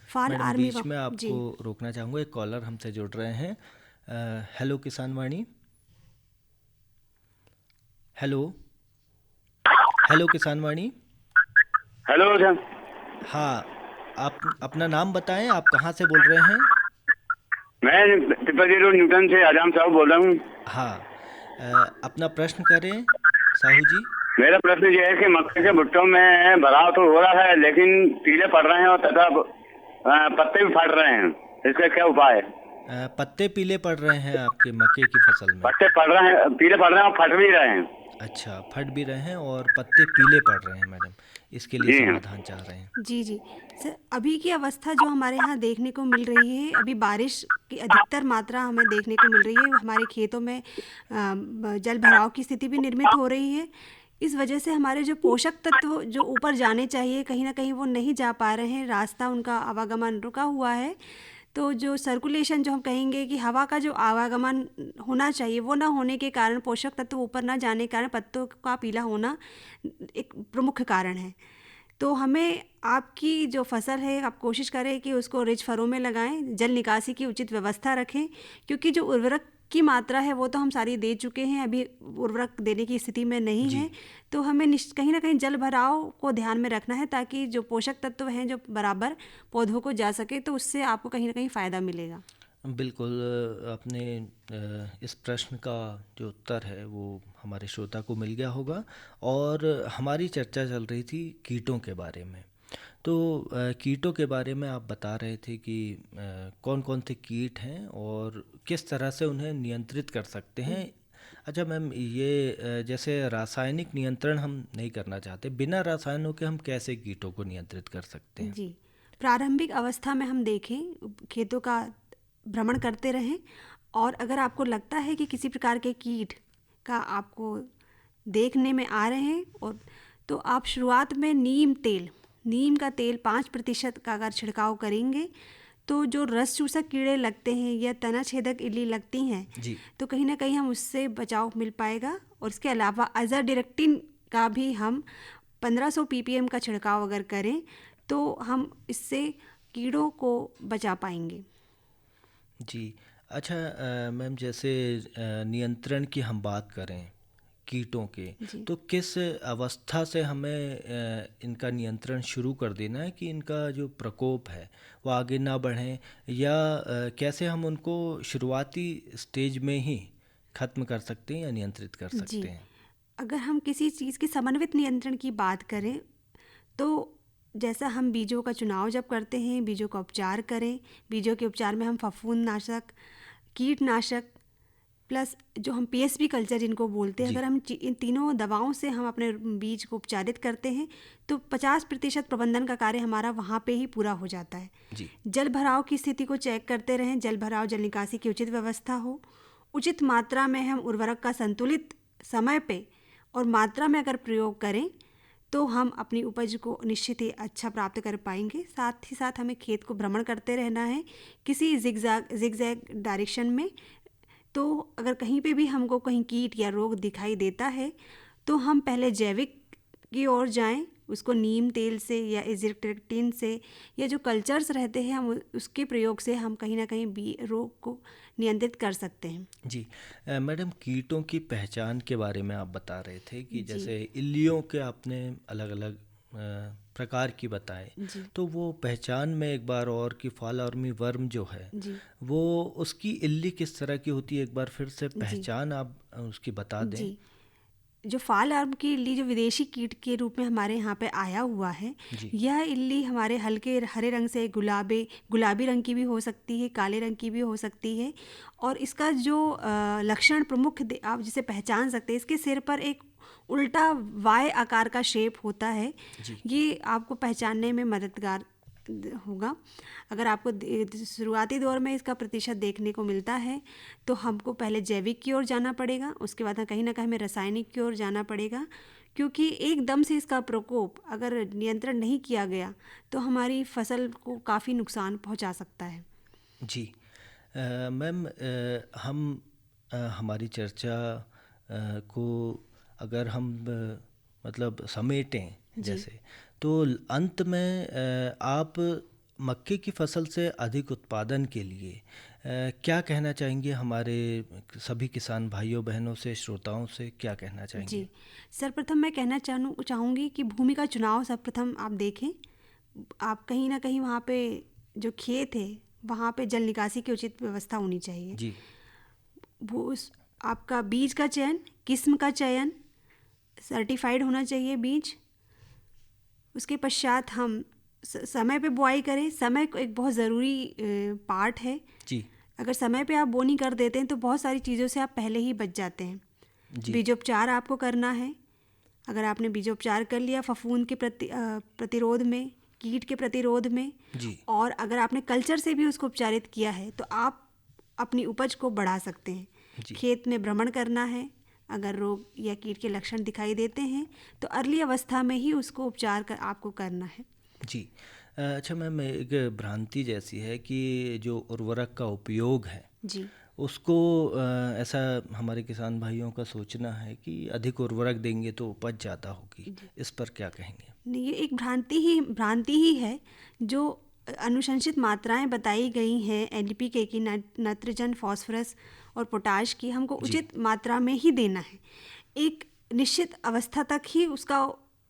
Speaker 3: फॉल आर्मी।
Speaker 2: बीच में आपको रोकना चाहूँगा, एक कॉलर हमसे जुड़ रहे हैं। हेलो किसान वाणी। हेलो किसान वाणी।
Speaker 13: Hello sir.
Speaker 2: हाँ, आप अपना नाम बताएं, आप कहाँ से बोल रहे हैं?
Speaker 13: मैं तिब्बती रोड न्यूटन से आजाम साहब बोल रहा हूँ।
Speaker 2: हाँ, अपना प्रश्न करें साहू जी।
Speaker 13: मेरा प्रश्न ये है कि मक्के के भुट्टों में भराव तो हो रहा है, लेकिन पीले पड़ रहे हैं और तथा पत्ते भी फट रहे हैं, इसका क्या उपाय है?
Speaker 2: पत्ते पीले पड़ रहे हैं आपके मक्के की फसल में?
Speaker 13: पत्ते पड़ रहे हैं, पीले पड़ रहे हैं और फट भी रहे हैं।
Speaker 2: अच्छा, फट भी रहे हैं और पत्ते पीले पड़ रहे हैं मैडम, इसके लिए समाधान चाह रहे हैं।
Speaker 3: जी जी सर, अभी की अवस्था जो हमारे यहाँ देखने को मिल रही है, अभी बारिश की अधिकतर मात्रा हमें देखने को मिल रही है। हमारे खेतों में जल भराव की स्थिति भी निर्मित हो रही है। इस वजह से हमारे जो पोषक तत्व जो ऊपर जाने चाहिए कहीं ना कहीं वो नहीं जा पा रहे हैं, रास्ता उनका आवागमन रुका हुआ है। तो जो सर्कुलेशन जो हम कहेंगे कि हवा का जो आवागमन होना चाहिए वो ना होने के कारण, पोषक तत्व ऊपर ना जाने के कारण पत्तों का पीला होना एक प्रमुख कारण है। तो हमें आपकी जो फसल है आप कोशिश करें कि उसको रिच फरों में लगाएं, जल निकासी की उचित व्यवस्था रखें, क्योंकि जो उर्वरक की मात्रा है वो तो हम सारी दे चुके हैं, अभी उर्वरक देने की स्थिति में नहीं है। तो हमें कहीं ना कहीं जल भराव को ध्यान में रखना है ताकि जो पोषक तत्व हैं जो बराबर पौधों को जा सके, तो उससे आपको कहीं ना कहीं फ़ायदा मिलेगा।
Speaker 2: बिल्कुल, आपने इस प्रश्न का जो उत्तर है वो हमारे श्रोता को मिल गया होगा। और हमारी चर्चा चल रही थी कीटों के बारे में। तो कीटों के बारे में आप बता रहे थे कि कौन कौन से कीट हैं और किस तरह से उन्हें नियंत्रित कर सकते हैं। अच्छा मैम, ये जैसे रासायनिक नियंत्रण हम नहीं करना चाहते, बिना रसायनों के हम कैसे कीटों को नियंत्रित कर सकते हैं?
Speaker 3: जी, प्रारंभिक अवस्था में हम देखें, खेतों का भ्रमण करते रहें, और अगर आपको लगता है कि किसी प्रकार के कीट का आपको देखने में आ रहे हैं और तो आप शुरुआत में नीम का तेल 5% का अगर छिड़काव करेंगे तो जो रस चूसक कीड़े लगते हैं या तना छेदक इल्ली लगती हैं तो कहीं ना कहीं हम उससे बचाव मिल पाएगा। और इसके अलावा अज़ाडिरेक्टिन का भी हम 1500 ppm का छिड़काव अगर करें तो हम इससे कीड़ों को बचा पाएंगे।
Speaker 2: जी, अच्छा मैम, जैसे नियंत्रण की हम बात करें कीटों के, तो किस अवस्था से हमें इनका नियंत्रण शुरू कर देना है कि इनका जो प्रकोप है वो आगे ना बढ़े, या कैसे हम उनको शुरुआती स्टेज में ही ख़त्म कर सकते हैं या नियंत्रित कर सकते हैं?
Speaker 3: अगर हम किसी चीज़ के समन्वित नियंत्रण की बात करें तो जैसा हम बीजों का चुनाव जब करते हैं, बीजों का उपचार करें, बीजों के उपचार में हम फफूंदनाशक, कीटनाशक प्लस जो हम पीएसपी कल्चर जिनको बोलते हैं, अगर हम इन तीनों दवाओं से हम अपने बीज को उपचारित करते हैं तो 50% प्रबंधन का कार्य हमारा वहाँ पे ही पूरा हो जाता है। जल भराव की स्थिति को चेक करते रहें, जल भराव जल निकासी की उचित व्यवस्था हो, उचित मात्रा में हम उर्वरक का संतुलित समय पे और मात्रा में अगर प्रयोग करें तो हम अपनी उपज को निश्चित ही अच्छा प्राप्त कर पाएंगे। साथ ही साथ हमें खेत को भ्रमण करते रहना है किसी जिगजैग डायरेक्शन में। तो अगर कहीं पे भी हमको कहीं कीट या रोग दिखाई देता है तो हम पहले जैविक की ओर जाएं, उसको नीम तेल से या एज़ाडिरेक्टिन से या जो कल्चर्स रहते हैं हम उसके प्रयोग से हम कहीं ना कहीं रोग को नियंत्रित कर सकते हैं।
Speaker 2: जी मैडम, कीटों की पहचान के बारे में आप बता रहे थे कि जैसे इल्लियों के आपने अलग अलग प्रकार की बताए, तो वो पहचान में एक बार और कि फॉल आर्मी वर्म जो है वो उसकी इल्ली किस तरह की होती है, एक बार फिर से पहचान आप उसकी बता दें।
Speaker 3: जो फाल आर्म की इल्ली जो विदेशी कीट के रूप में हमारे यहाँ पे आया हुआ है, यह इल्ली हमारे हल्के हरे रंग से गुलाबी रंग की भी हो सकती है, काले रंग की भी हो सकती है। और इसका जो लक्षण प्रमुख आप जिसे पहचान सकते हैं, इसके सिर पर एक उल्टा वाई आकार का शेप होता है, ये आपको पहचानने में मददगार होगा। अगर आपको शुरुआती दौर में इसका प्रतिशत देखने को मिलता है तो हमको पहले जैविक की ओर जाना पड़ेगा, उसके बाद कहीं ना कहीं हमें रासायनिक की ओर जाना पड़ेगा, क्योंकि एकदम से इसका प्रकोप अगर नियंत्रण नहीं किया गया तो हमारी फसल को काफ़ी नुकसान पहुंचा सकता है।
Speaker 2: जी मैम, हम हमारी चर्चा को अगर हम मतलब समेटें जैसे, तो अंत में आप मक्के की फसल से अधिक उत्पादन के लिए क्या कहना चाहेंगे? हमारे सभी किसान भाइयों बहनों से, श्रोताओं से क्या कहना चाहेंगे?
Speaker 3: जी, सर्वप्रथम मैं कहना चाहूँगी कि भूमि का चुनाव सर्वप्रथम आप देखें। आप कहीं ना कहीं वहाँ पे जो खेत है वहाँ पे जल निकासी की उचित व्यवस्था होनी चाहिए।
Speaker 2: जी।
Speaker 3: आपका बीज का चयन, किस्म का चयन, सर्टिफाइड होना चाहिए बीज। उसके पश्चात हम समय पे बुआई करें। समय एक बहुत ज़रूरी पार्ट है
Speaker 2: जी।
Speaker 3: अगर समय पे आप बोनी कर देते हैं तो बहुत सारी चीज़ों से आप पहले ही बच जाते हैं। बीजोपचार आपको करना है। अगर आपने बीजोपचार कर लिया फफूंद के प्रतिरोध में, कीट के प्रतिरोध में
Speaker 2: जी।
Speaker 3: और अगर आपने कल्चर से भी उसको उपचारित किया है तो आप अपनी उपज को बढ़ा सकते हैं। खेत में भ्रमण करना है। अगर रोग या कीट के लक्षण दिखाई देते हैं तो अर्ली अवस्था में ही उसको उपचार आपको करना है।
Speaker 2: जी। अच्छा मैम, एक भ्रांति जैसी है कि जो उर्वरक का उपयोग है
Speaker 3: जी,
Speaker 2: उसको ऐसा हमारे किसान भाइयों का सोचना है कि अधिक उर्वरक देंगे तो उपज ज़्यादा होगी। इस पर क्या कहेंगे?
Speaker 3: नहीं, ये एक भ्रांति ही है। जो अनुशंसित मात्राएं बताई गई हैं NPK की, नाइट्रोजन, फास्फोरस और पोटाश की, हमको उचित मात्रा में ही देना है। एक निश्चित अवस्था तक ही उसका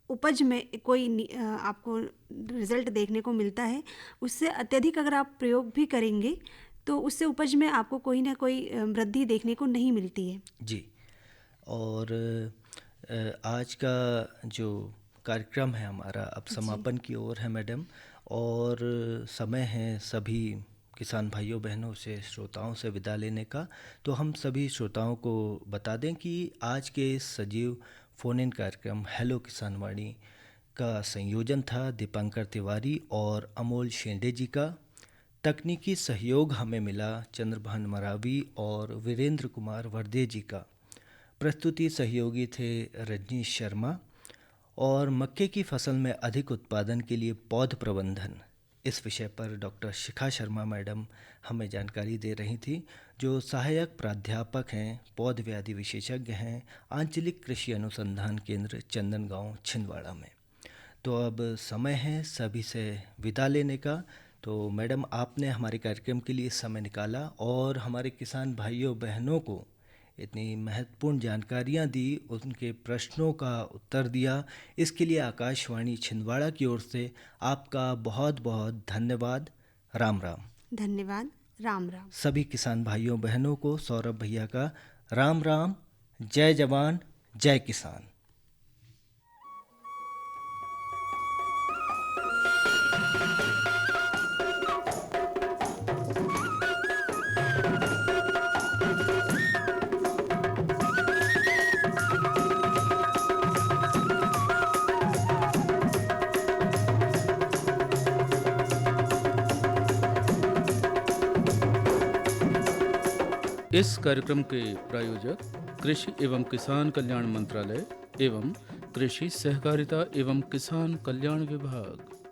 Speaker 3: उपज में कोई आपको रिजल्ट देखने को मिलता है। उससे अत्यधिक अगर आप प्रयोग भी करेंगे तो उससे उपज में आपको कोई ना कोई वृद्धि देखने को नहीं मिलती है।
Speaker 2: जी। और आज का जो कार्यक्रम है हमारा अब समापन की ओर है मैडम, और समय है सभी किसान भाइयों बहनों से, श्रोताओं से विदा लेने का। तो हम सभी श्रोताओं को बता दें कि आज के सजीव फ़ोन इन कार्यक्रम हेलो किसान वाणी का संयोजन था दीपांकर तिवारी और अमोल शेंडे जी का। तकनीकी सहयोग हमें मिला चंद्रभान मरावी और वीरेंद्र कुमार वर्दे जी का। प्रस्तुति सहयोगी थे रजनीश शर्मा। और मक्के की फसल में अधिक उत्पादन के लिए पौध प्रबंधन, इस विषय पर डॉक्टर शिखा शर्मा मैडम हमें जानकारी दे रही थी, जो सहायक प्राध्यापक हैं, पौध व्याधि विशेषज्ञ हैं, आंचलिक कृषि अनुसंधान केंद्र चंदनगांव छिंदवाड़ा में। तो अब समय है सभी से विदा लेने का। तो मैडम, आपने हमारे कार्यक्रम के लिए समय निकाला और हमारे किसान भाइयों बहनों को इतनी महत्वपूर्ण जानकारियां दी, उनके प्रश्नों का उत्तर दिया, इसके लिए आकाशवाणी छिंदवाड़ा की ओर से आपका बहुत बहुत धन्यवाद। राम राम।
Speaker 3: धन्यवाद। राम राम।
Speaker 2: सभी किसान भाइयों बहनों को सौरभ भैया का राम राम। जय जवान जय किसान।
Speaker 1: इस कार्यक्रम के प्रायोजक कृषि एवं किसान कल्याण मंत्रालय एवं कृषि सहकारिता एवं किसान कल्याण विभाग।